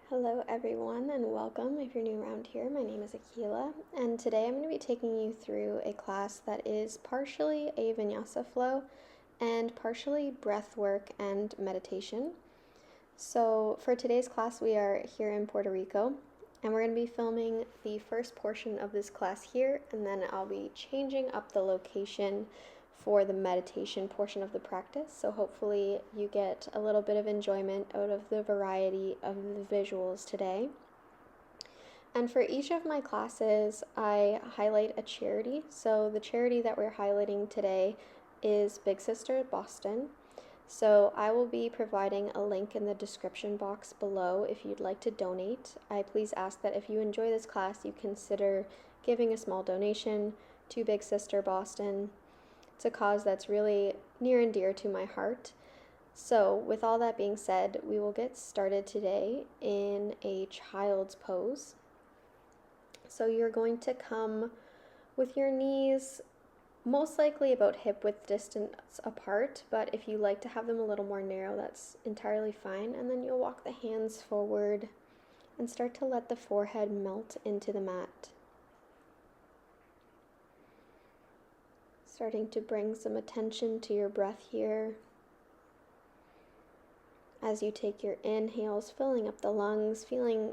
Hello everyone and welcome if you're new around here. My name is Akila and today I'm going to be taking you through a class that is partially a Vinyasa flow and partially breath work and meditation. So for today's class we are here in Puerto Rico and we're going to be filming the first portion of this class here, and then I'll be changing up the location for the meditation portion of the practice, so hopefully you get a little bit of enjoyment out of the variety of the visuals today. And for each of my classes, I highlight a charity. So the charity that we're highlighting today is Big Sister Boston. So I will be providing a link in the description box below if you'd like to donate. I please ask that if you enjoy this class, you consider giving a small donation to Big Sister Boston. It's a cause that's really near and dear to my heart. So with all that being said, we will get started today in a child's pose. So you're going to come with your knees most likely about hip width distance apart, but if you like to have them a little more narrow, that's entirely fine. And then you'll walk the hands forward and start to let the forehead melt into the mat. Starting to bring some attention to your breath here as you take your inhales, filling up the lungs, feeling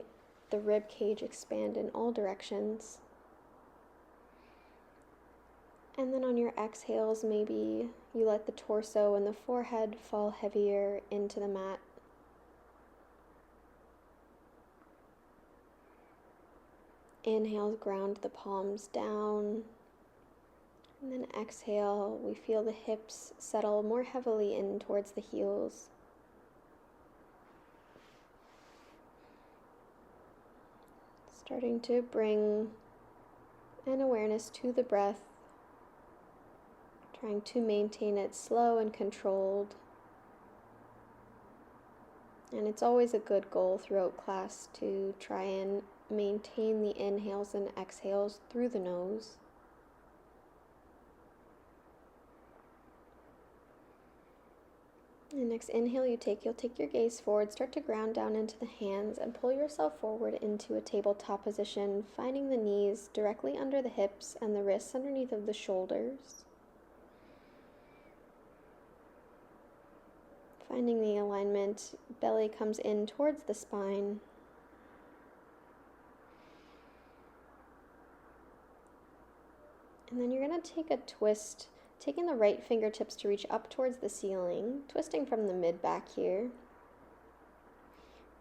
the rib cage expand in all directions. And then on your exhales, maybe you let the torso and the forehead fall heavier into the mat. Inhales, ground the palms down. And then exhale, we feel the hips settle more heavily in towards the heels. Starting to bring an awareness to the breath, trying to maintain it slow and controlled. And it's always a good goal throughout class to try and maintain the inhales and exhales through the nose. And next inhale you'll take your gaze forward, start to ground down into the hands and pull yourself forward into a tabletop position, finding the knees directly under the hips and the wrists underneath of the shoulders. Finding the alignment, belly comes in towards the spine. And then you're going to take a twist, taking the right fingertips to reach up towards the ceiling, twisting from the mid-back here,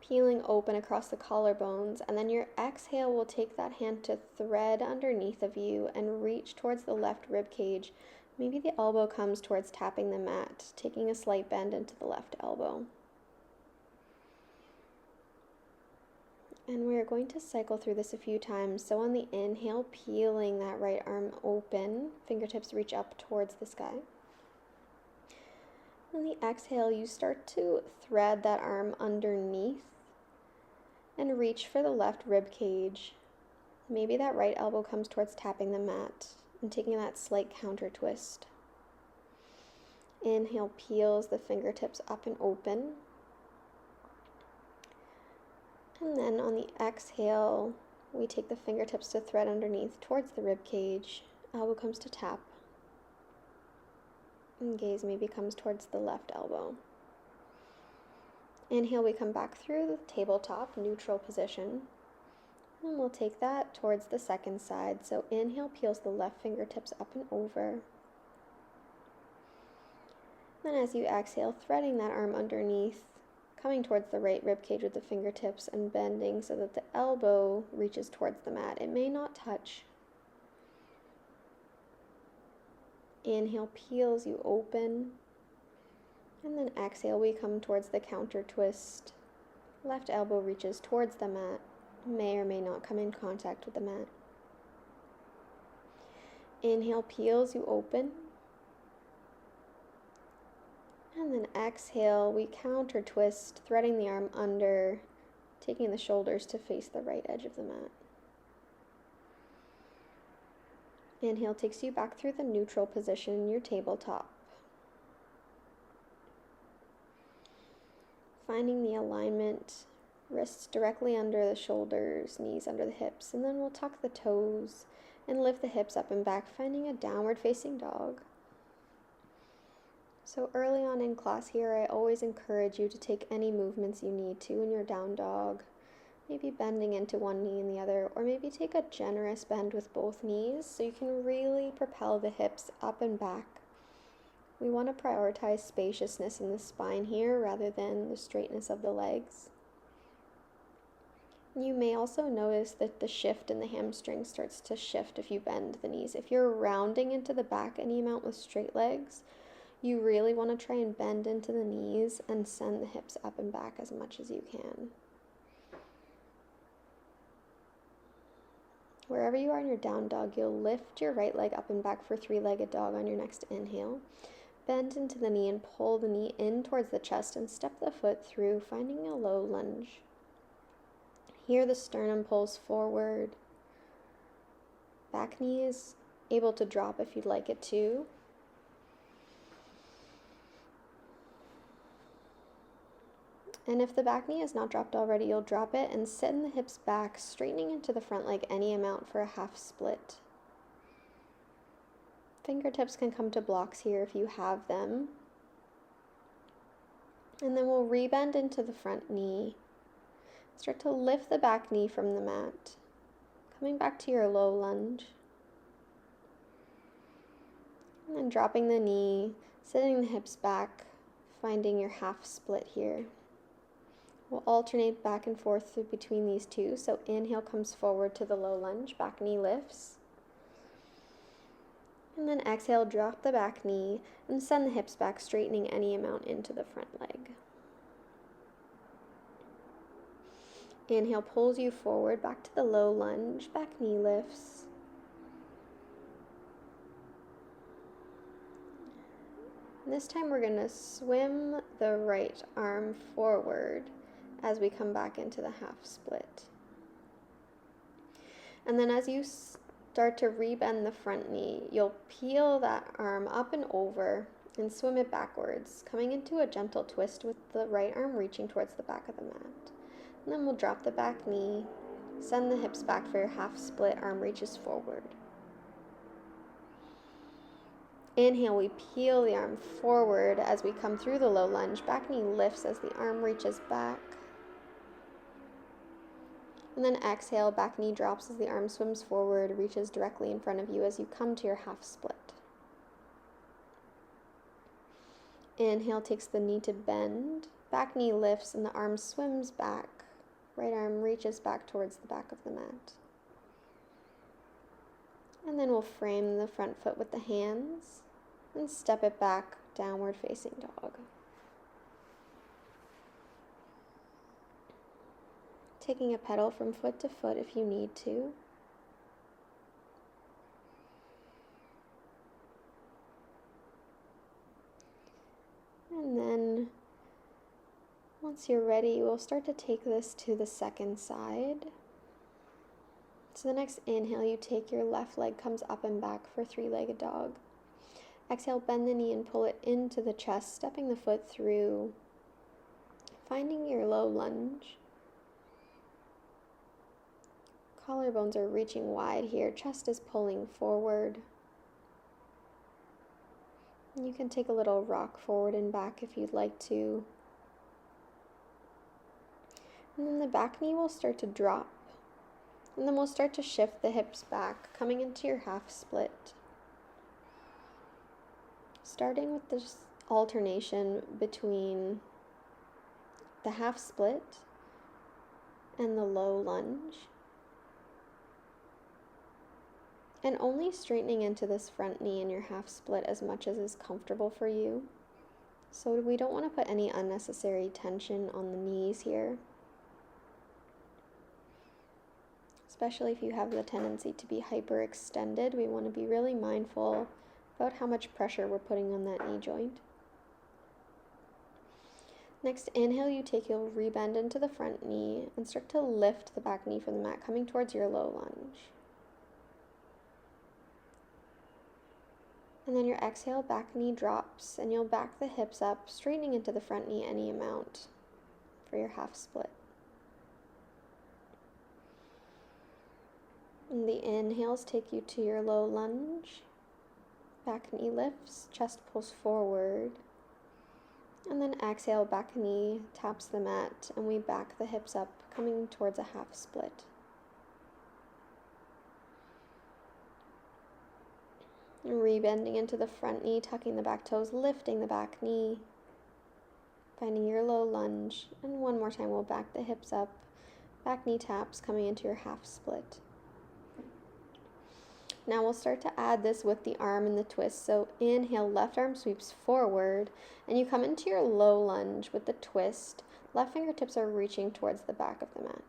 peeling open across the collarbones, and then your exhale will take that hand to thread underneath of you and reach towards the left rib cage. Maybe the elbow comes towards tapping the mat, taking a slight bend into the left elbow. And we're going to cycle through this a few times. So on the inhale, peeling that right arm open, fingertips reach up towards the sky. On the exhale, you start to thread that arm underneath and reach for the left rib cage. Maybe that right elbow comes towards tapping the mat and taking that slight counter twist. Inhale, peels the fingertips up and open. And then on the exhale, we take the fingertips to thread underneath towards the rib cage. Elbow comes to tap. And gaze maybe comes towards the left elbow. Inhale, we come back through the tabletop, neutral position. And we'll take that towards the second side. So inhale, peels the left fingertips up and over. Then as you exhale, threading that arm underneath, coming towards the right rib cage with the fingertips and bending so that the elbow reaches towards the mat. It may not touch. Inhale, peels you open. And then exhale, we come towards the counter twist. Left elbow reaches towards the mat. May or may not come in contact with the mat. Inhale, peels you open. And then exhale, we counter twist, threading the arm under, taking the shoulders to face the right edge of the mat. Inhale takes you back through the neutral position, your tabletop. Finding the alignment Wrists directly under the shoulders, knees under the hips, and then we'll tuck the toes and lift the hips up and back, finding a downward facing dog. So early on in class here, I always encourage you to take any movements you need to in your down dog, maybe bending into one knee and the other, or maybe take a generous bend with both knees so you can really propel the hips up and back. We want to prioritize spaciousness in the spine here rather than the straightness of the legs. You may also notice that the shift in the hamstring starts to shift if you bend the knees. If you're rounding into the back any amount with straight legs, you really want to try and bend into the knees and send the hips up and back as much as you can. Wherever you are in your down dog, you'll lift your right leg up and back for three-legged dog on your next inhale. Bend into the knee and pull the knee in towards the chest and step the foot through, finding a low lunge. Here the sternum pulls forward. Back knee is able to drop if you'd like it to. And if the back knee is not dropped already, you'll drop it and send the hips back, straightening into the front leg any amount for a half split. Fingertips can come to blocks here if you have them. And then we'll rebend into the front knee. Start to lift the back knee from the mat, coming back to your low lunge. And then dropping the knee, sitting the hips back, finding your half split here. We'll alternate back and forth between these two. So inhale comes forward to the low lunge, back knee lifts. And then exhale, drop the back knee and send the hips back, straightening any amount into the front leg. Inhale pulls you forward, back to the low lunge, back knee lifts. And this time we're going to swim the right arm forward as we come back into the half split. And then as you start to rebend the front knee, you'll peel that arm up and over and swim it backwards, coming into a gentle twist with the right arm reaching towards the back of the mat. And then we'll drop the back knee, send the hips back for your half split, arm reaches forward. Inhale, we peel the arm forward as we come through the low lunge. Back knee lifts as the arm reaches back. And then exhale, back knee drops as the arm swims forward, reaches directly in front of you as you come to your half split. Inhale takes the knee to bend. Back knee lifts and the arm swims back. Right arm reaches back towards the back of the mat. And then we'll frame the front foot with the hands and step it back, downward facing dog. Taking a pedal from foot to foot if you need to. And then once you're ready, we'll start to take this to the second side. So the next inhale, you take your left leg, comes up and back for three-legged dog. Exhale, bend the knee and pull it into the chest, stepping the foot through, finding your low lunge. Collarbones are reaching wide here, chest is pulling forward. You can take a little rock forward and back if you'd like to. And then the back knee will start to drop. And then we'll start to shift the hips back, coming into your half split. Starting with this alternation between the half split and the low lunge. And only straightening into this front knee in your half split as much as is comfortable for you. So we don't want to put any unnecessary tension on the knees here. Especially if you have the tendency to be hyperextended, we want to be really mindful about how much pressure we're putting on that knee joint. Next, inhale, you'll rebend into the front knee and start to lift the back knee from the mat, coming towards your low lunge. And then your exhale, back knee drops, and you'll back the hips up, straightening into the front knee any amount for your half split. And the inhales take you to your low lunge. Back knee lifts, chest pulls forward. And then exhale, back knee taps the mat, and we back the hips up, coming towards a half split. And rebending into the front knee, tucking the back toes, lifting the back knee, finding your low lunge. And one more time, we'll back the hips up, back knee taps, coming into your half split. Now we'll start to add this with the arm and the twist. So inhale, left arm sweeps forward, and you come into your low lunge with the twist. Left fingertips are reaching towards the back of the mat.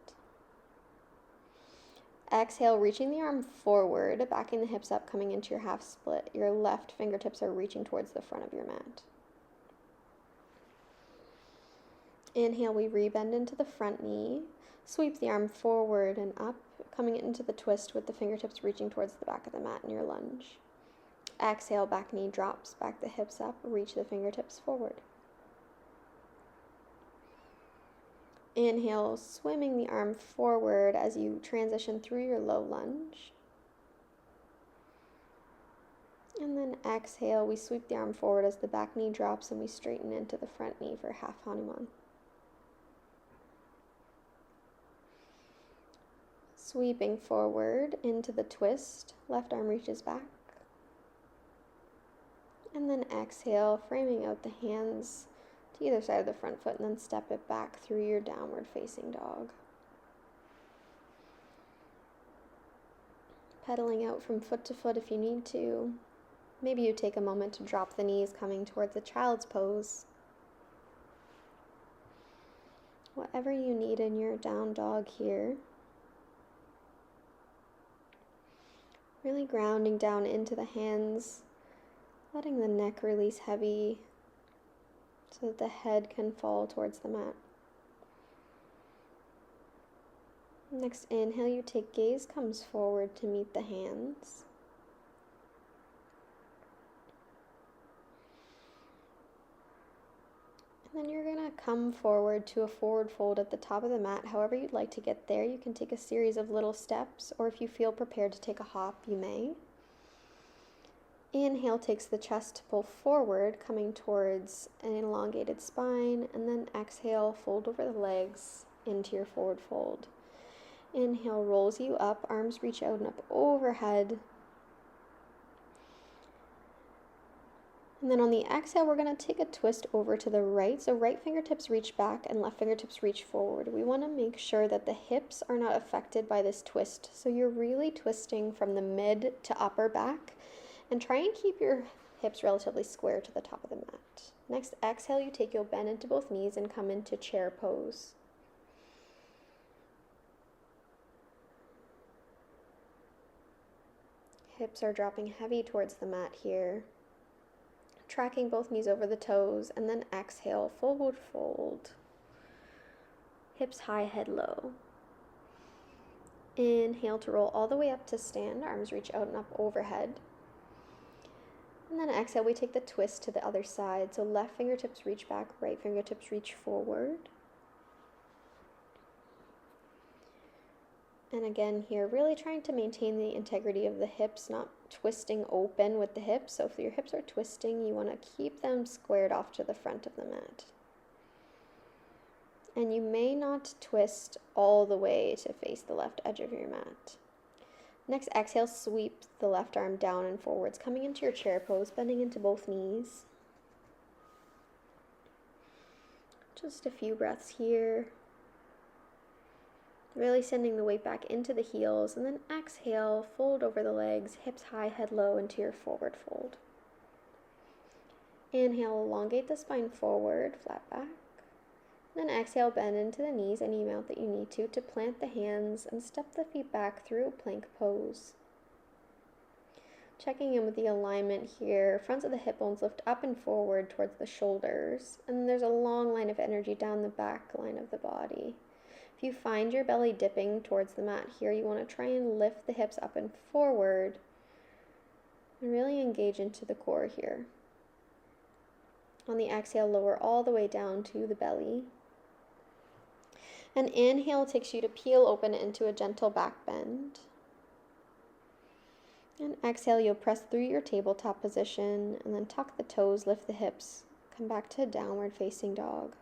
Exhale, reaching the arm forward, backing the hips up, coming into your half split. Your left fingertips are reaching towards the front of your mat. Inhale, we rebend into the front knee. Sweep the arm forward and up, coming into the twist with the fingertips reaching towards the back of the mat in your lunge. Exhale, back knee drops, back the hips up, reach the fingertips forward. Inhale, swimming the arm forward as you transition through your low lunge. And then exhale, we sweep the arm forward as the back knee drops and we straighten into the front knee for half Hanuman. Sweeping forward into the twist, left arm reaches back. And then exhale, framing out the hands to either side of the front foot, and then step it back through your downward facing dog. Pedaling out from foot to foot if you need to. Maybe you take a moment to drop the knees, coming towards the child's pose. Whatever you need in your down dog here. Really grounding down into the hands, letting the neck release heavy so that the head can fall towards the mat. Next inhale, you take gaze comes forward to meet the hands. And then you're going to come forward to a forward fold at the top of the mat. However you'd like to get there, you can take a series of little steps, or if you feel prepared to take a hop, you may. Inhale takes the chest to pull forward, coming towards an elongated spine, and then exhale, fold over the legs into your forward fold. Inhale rolls you up, arms reach out and up overhead. And then on the exhale, we're going to take a twist over to the right. So right fingertips reach back and left fingertips reach forward. We want to make sure that the hips are not affected by this twist. So you're really twisting from the mid to upper back, and try and keep your hips relatively square to the top of the mat. Next exhale, you take your bend into both knees and come into chair pose. Hips are dropping heavy towards the mat here. Tracking both knees over the toes, and then exhale, forward fold. Hips high, head low. Inhale to roll all the way up to stand, arms reach out and up overhead. And then exhale, we take the twist to the other side. So left fingertips reach back, right fingertips reach forward. And again here, really trying to maintain the integrity of the hips, not twisting open with the hips. So if your hips are twisting, you want to keep them squared off to the front of the mat. And you may not twist all the way to face the left edge of your mat. Next, exhale, sweep the left arm down and forwards, coming into your chair pose, bending into both knees. Just a few breaths here. Really sending the weight back into the heels, and then exhale, fold over the legs, hips high, head low into your forward fold. Inhale, elongate the spine forward, flat back. Then exhale, bend into the knees any amount that you need to plant the hands and step the feet back through plank pose. Checking in with the alignment here, fronts of the hip bones lift up and forward towards the shoulders, and there's a long line of energy down the back line of the body. If you find your belly dipping towards the mat here, you want to try and lift the hips up and forward and really engage into the core here. On the exhale, lower all the way down to the belly. And inhale takes you to peel open into a gentle back bend. And exhale, you'll press through your tabletop position and then tuck the toes, lift the hips, come back to downward facing dog.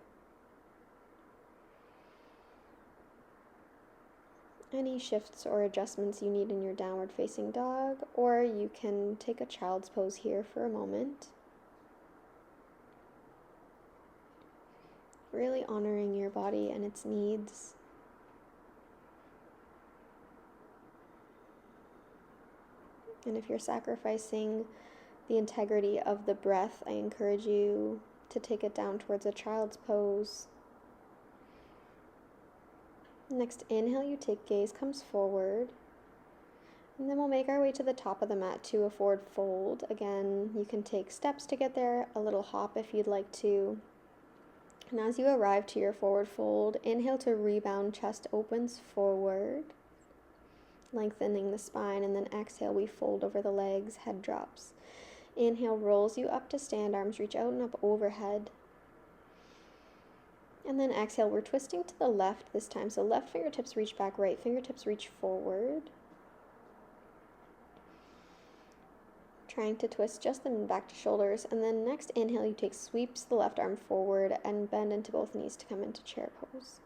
Any shifts or adjustments you need in your downward facing dog, or you can take a child's pose here for a moment. Really honoring your body and its needs. And if you're sacrificing the integrity of the breath, I encourage you to take it down towards a child's pose. Next inhale, you take gaze comes forward. And then we'll make our way to the top of the mat to a forward fold. Again, you can take steps to get there, a little hop if you'd like to. And as you arrive to your forward fold, inhale to rebound, chest opens forward, lengthening the spine, and then exhale, we fold over the legs, head drops. Inhale rolls you up to stand, arms reach out and up overhead. And then exhale, we're twisting to the left this time. So left fingertips reach back, right fingertips reach forward. Trying to twist just the back to shoulders. And then next inhale, you take sweeps the left arm forward and bend into both knees to come into chair pose.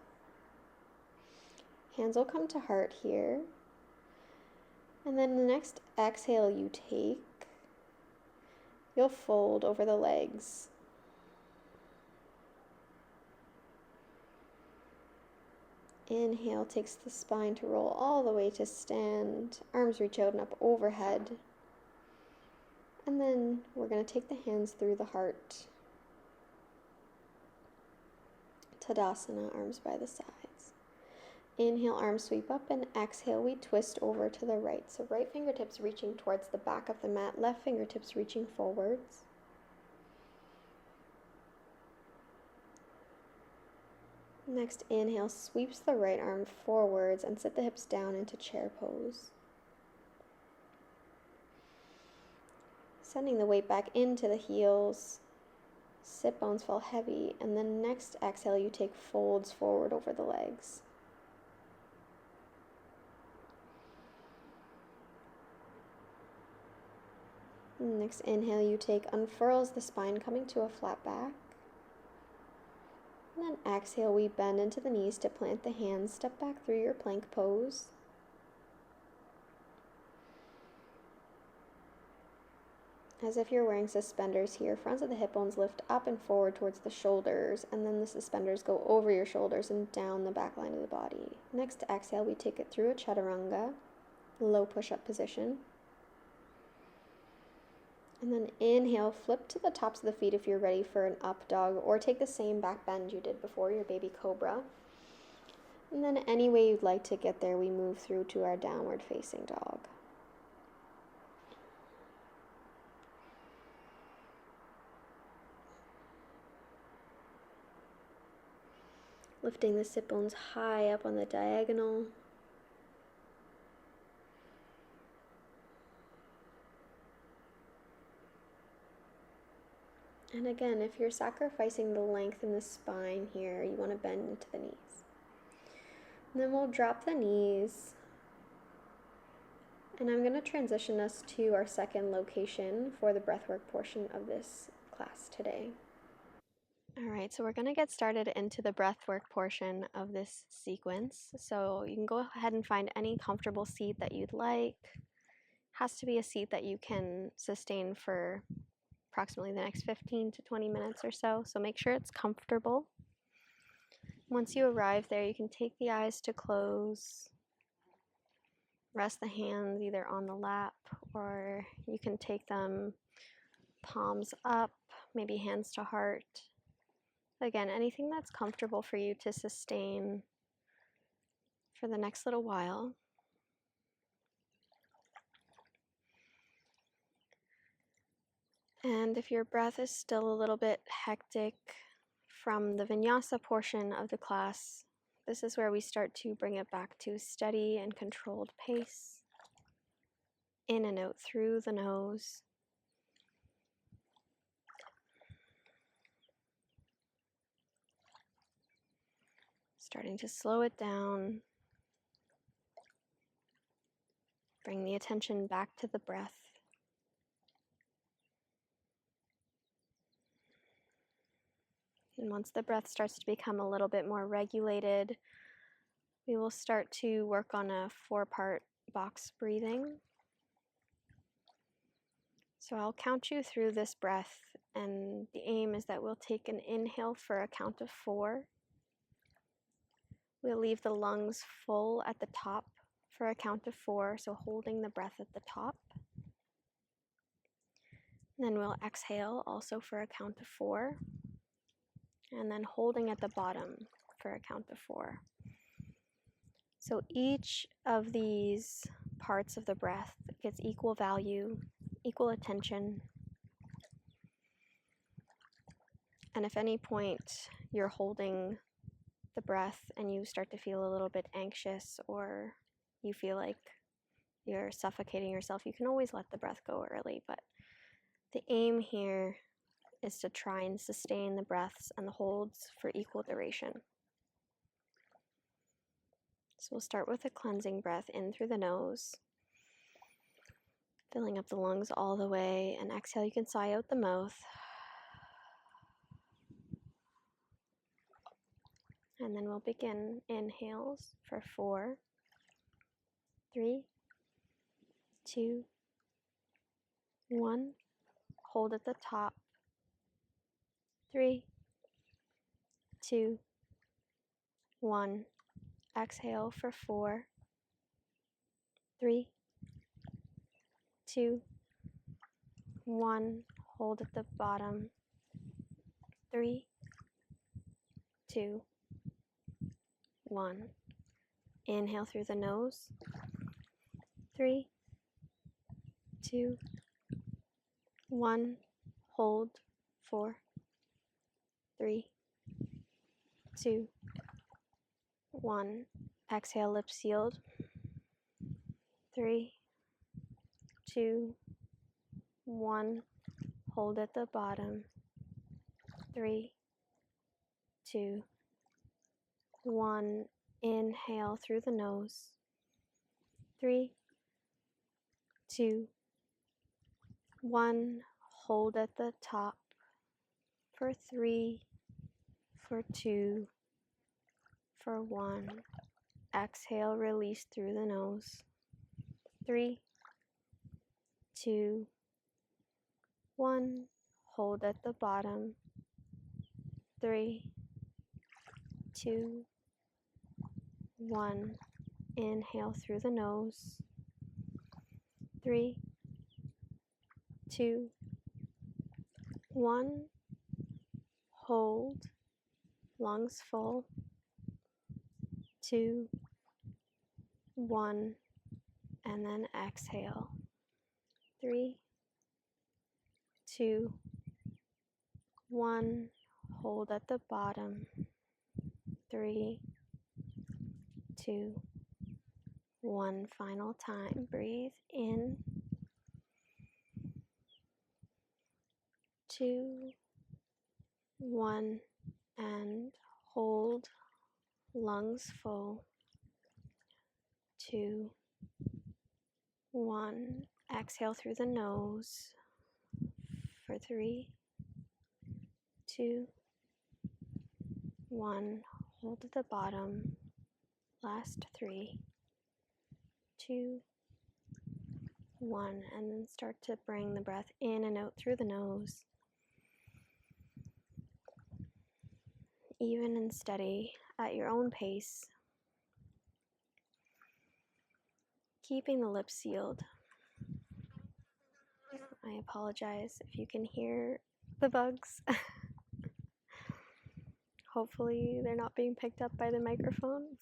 Hands will come to heart here. And then the next exhale you take, you'll fold over the legs. Inhale takes the spine to roll all the way to stand. Arms reach out and up overhead. And then we're going to take the hands through the heart. Tadasana, arms by the sides. Inhale, arms sweep up, and exhale, we twist over to the right. So right fingertips reaching towards the back of the mat, left fingertips reaching forwards. Next inhale, sweeps the right arm forwards and sit the hips down into chair pose. Sending the weight back into the heels. Sit bones fall heavy, and then next exhale, you take folds forward over the legs. Next inhale, you take unfurls the spine, coming to a flat back. And then exhale, we bend into the knees to plant the hands, step back through your plank pose. As if you're wearing suspenders here, fronts of the hip bones lift up and forward towards the shoulders, and then the suspenders go over your shoulders and down the back line of the body. Next exhale, we take it through a chaturanga, low push-up position. And then inhale, flip to the tops of the feet if you're ready for an up dog, or take the same back bend you did before, your baby cobra. And then any way you'd like to get there, we move through to our downward facing dog. Lifting the sit bones high up on the diagonal. And again, if you're sacrificing the length in the spine here, you want to bend into the knees. And then we'll drop the knees. And I'm going to transition us to our second location for the breathwork portion of this class today. All right, so we're going to get started into the breathwork portion of this sequence. So you can go ahead and find any comfortable seat that you'd like. Has to be a seat that you can sustain for approximately the next 15 to 20 minutes or so. So make sure it's comfortable. Once you arrive there, you can take the eyes to close. Rest the hands either on the lap, or you can take them palms up, maybe hands to heart. Again, anything that's comfortable for you to sustain for the next little while. And if your breath is still a little bit hectic from the Vinyasa portion of the class, this is where we start to bring it back to steady and controlled pace. In and out through the nose. Starting to slow it down. Bring the attention back to the breath. And once the breath starts to become a little bit more regulated, we will start to work on a 4-part box breathing. So I'll count you through this breath, and the aim is that we'll take an inhale for a count of 4. We'll leave the lungs full at the top for a count of 4, so holding the breath at the top. Then we'll exhale also for a count of 4. And then holding at the bottom for a count of 4. So each of these parts of the breath gets equal value, equal attention. And if at any point you're holding the breath and you start to feel a little bit anxious or you feel like you're suffocating yourself, you can always let the breath go early. But the aim here is to try and sustain the breaths and the holds for equal duration. So we'll start with a cleansing breath in through the nose, filling up the lungs all the way, and exhale, you can sigh out the mouth. And then we'll begin inhales for 4, 3, 2, 1. Hold at the top. 3, 2, 1. Exhale for 4, 3, 2, 1. Hold at the bottom. 3, 2, 1. Inhale through the nose. 3, 2, 1. Hold. 4, 3, 2, 1. Exhale, lips sealed. 3, 2, 1. Hold at the bottom. 3, 2, 1. Inhale through the nose. 3, 2, 1. Hold at the top for 3, for 2, for 1. Exhale, release through the nose. 3, 2, 1. Hold at the bottom. 3, 2, 1. Inhale through the nose. 3, 2, 1. Hold. Lungs full. 2, 1. And then exhale. 3, 2, 1. Hold at the bottom. 3, 2, 1. Final time. Breathe in. 2, 1. And hold. Lungs full. 2, 1. Exhale through the nose for 3, 2, 1. Hold at the bottom. Last 3, 2, 1. And then start to bring the breath in and out through the nose. Even and steady at your own pace. Keeping the lips sealed. I apologize if you can hear the bugs. Hopefully they're not being picked up by the microphone.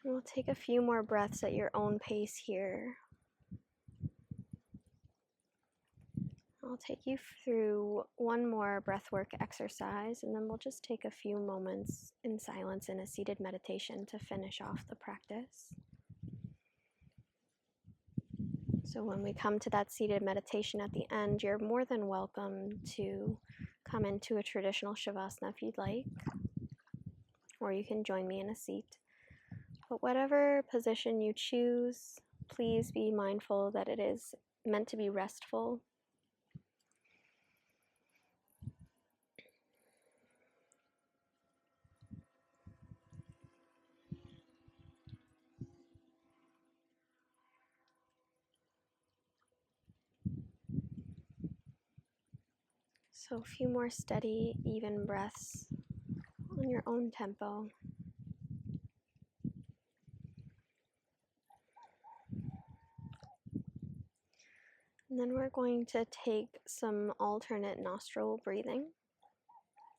We'll take a few more breaths at your own pace here. I'll take you through one more breathwork exercise, and then we'll just take a few moments in silence in a seated meditation to finish off the practice. So when we come to that seated meditation at the end, you're more than welcome to come into a traditional Shavasana if you'd like, or you can join me in a seat. But whatever position you choose, please be mindful that it is meant to be restful. So a few more steady, even breaths on your own tempo. And then we're going to take some alternate nostril breathing.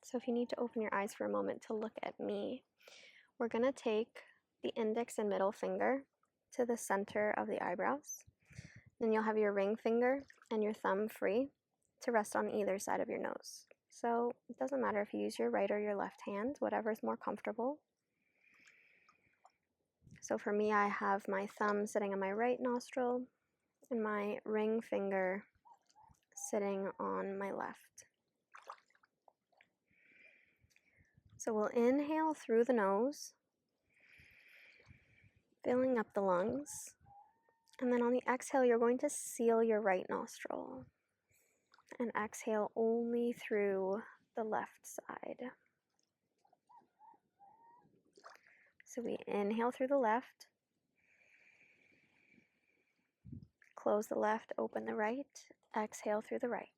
So if you need to open your eyes for a moment to look at me, we're going to take the index and middle finger to the center of the eyebrows. Then you'll have your ring finger and your thumb free to rest on either side of your nose. So it doesn't matter if you use your right or your left hand, whatever is more comfortable. So for me, I have my thumb sitting on my right nostril and my ring finger sitting on my left. So we'll inhale through the nose, filling up the lungs. And then on the exhale, you're going to seal your right nostril and exhale only through the left side. So we inhale through the left, close the left, open the right, exhale through the right.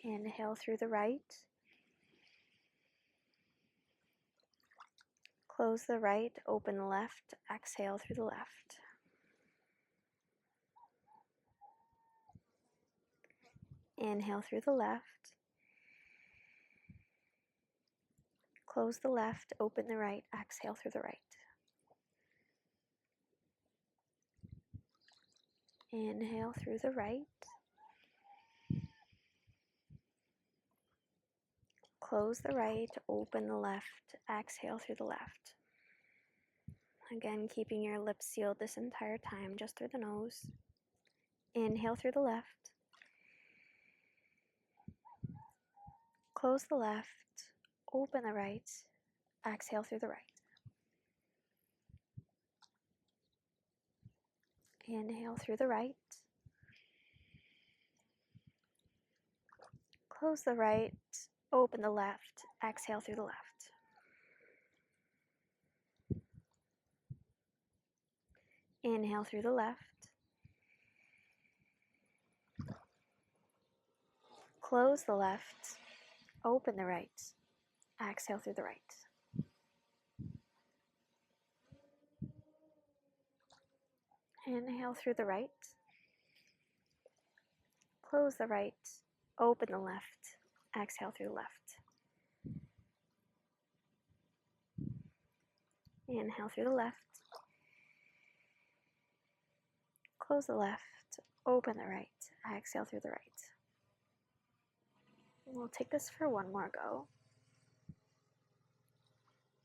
Inhale through the right, close the right, open the left, exhale through the left. Inhale through the left, close the left, open the right, exhale through the right. Inhale through the right, close the right, open the left, exhale through the left. Again, keeping your lips sealed this entire time, just through the nose. Inhale through the left, close the left, open the right, exhale through the right. Inhale through the right, close the right, open the left, exhale through the left. Inhale through the left, close the left, open the right, exhale through the right. Inhale through the right, close the right, open the left, exhale through the left. Inhale through the left, close the left, open the right, exhale through the right. We'll take this for one more go.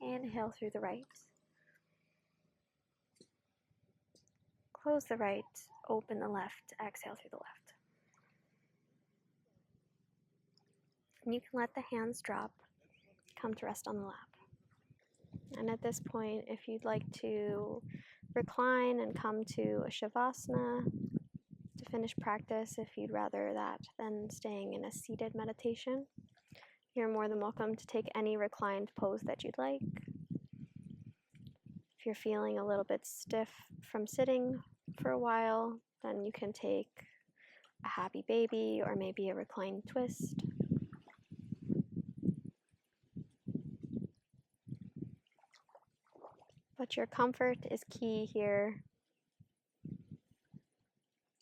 Inhale through the right, close the right, open the left, exhale through the left. And you can let the hands drop, come to rest on the lap. And at this point, if you'd like to recline and come to a Shavasana to finish practice, if you'd rather that than staying in a seated meditation, you're more than welcome to take any reclined pose that you'd like. If you're feeling a little bit stiff from sitting for a while, then you can take a happy baby or maybe a reclined twist. But your comfort is key here.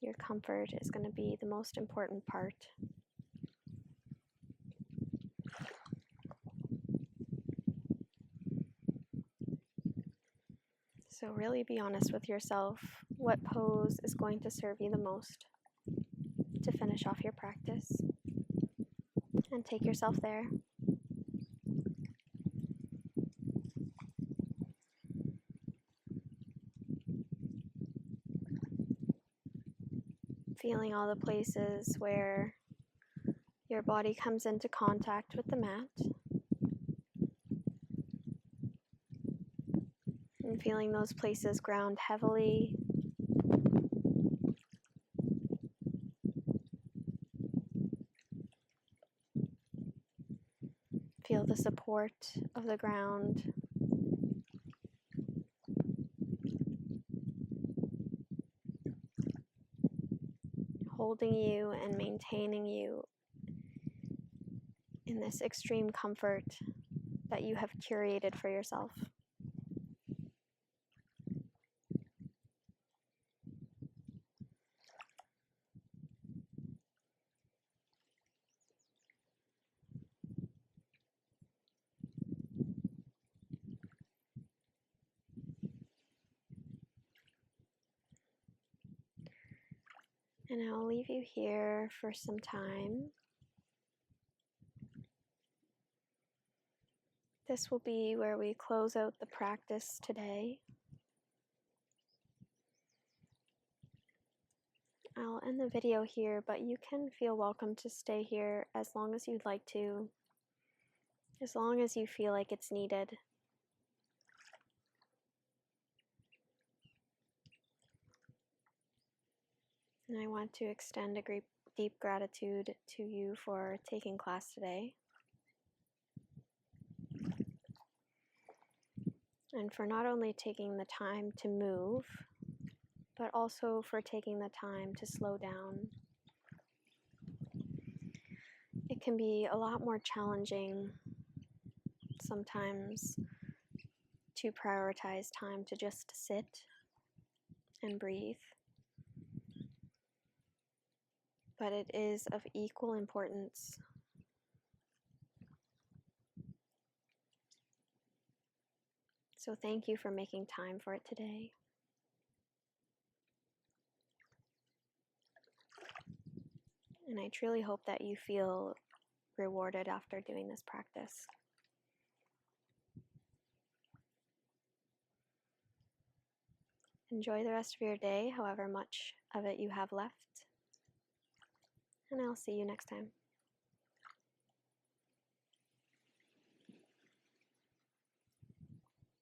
Your comfort is going to be the most important part. So really be honest with yourself. What pose is going to serve you the most to finish off your practice? And take yourself there. Feeling all the places where your body comes into contact with the mat. And feeling those places ground heavily. Feel the support of the ground. Holding you and maintaining you in this extreme comfort that you have curated for yourself. And I'll leave you here for some time. This will be where we close out the practice today. I'll end the video here, but you can feel welcome to stay here as long as you'd like to, as long as you feel like it's needed. And I want to extend a great, deep gratitude to you for taking class today. And for not only taking the time to move, but also for taking the time to slow down. It can be a lot more challenging sometimes to prioritize time to just sit and breathe. But it is of equal importance. So thank you for making time for it today. And I truly hope that you feel rewarded after doing this practice. Enjoy the rest of your day, however much of it you have left. And I'll see you next time.